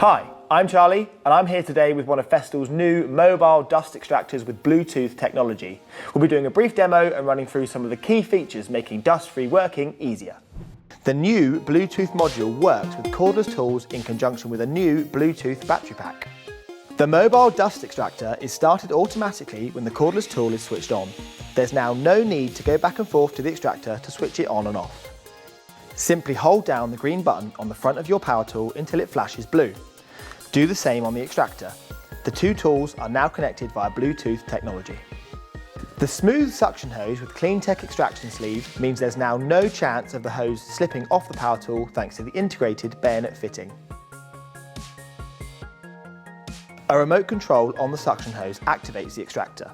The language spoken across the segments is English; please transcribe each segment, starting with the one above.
Hi, I'm Charlie and I'm here today with one of Festool's new mobile dust extractors with Bluetooth technology. We'll be doing a brief demo and running through some of the key features making dust-free working easier. The new Bluetooth module works with cordless tools in conjunction with a new Bluetooth battery pack. The mobile dust extractor is started automatically when the cordless tool is switched on. There's now no need to go back and forth to the extractor to switch it on and off. Simply hold down the green button on the front of your power tool until it flashes blue. Do the same on the extractor. The two tools are now connected via Bluetooth technology. The smooth suction hose with CLEANTEC extraction sleeve means there's now no chance of the hose slipping off the power tool thanks to the integrated bayonet fitting. A remote control on the suction hose activates the extractor.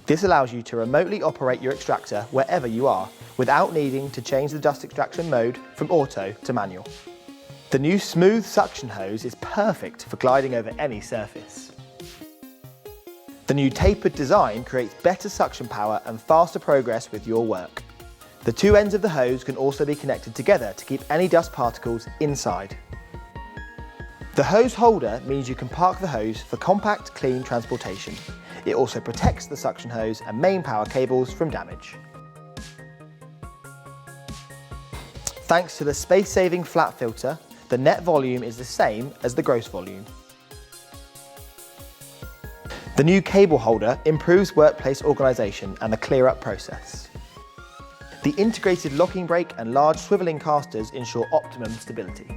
This allows you to remotely operate your extractor wherever you are without needing to change the dust extraction mode from auto to manual. The new smooth suction hose is perfect for gliding over any surface. The new tapered design creates better suction power and faster progress with your work. The two ends of the hose can also be connected together to keep any dust particles inside. The hose holder means you can park the hose for compact, clean transportation. It also protects the suction hose and main power cables from damage. Thanks to the space-saving flat filter, the net volume is the same as the gross volume. The new cable holder improves workplace organisation and the clear-up process. The integrated locking brake and large swivelling casters ensure optimum stability.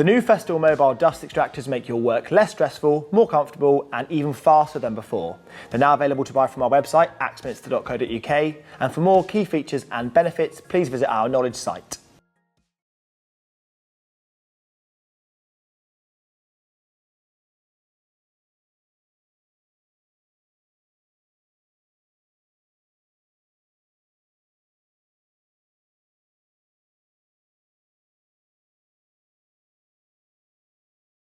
The new Festool mobile dust extractors make your work less stressful, more comfortable and even faster than before. They're now available to buy from our website axminster.co.uk, and for more key features and benefits please visit our knowledge site.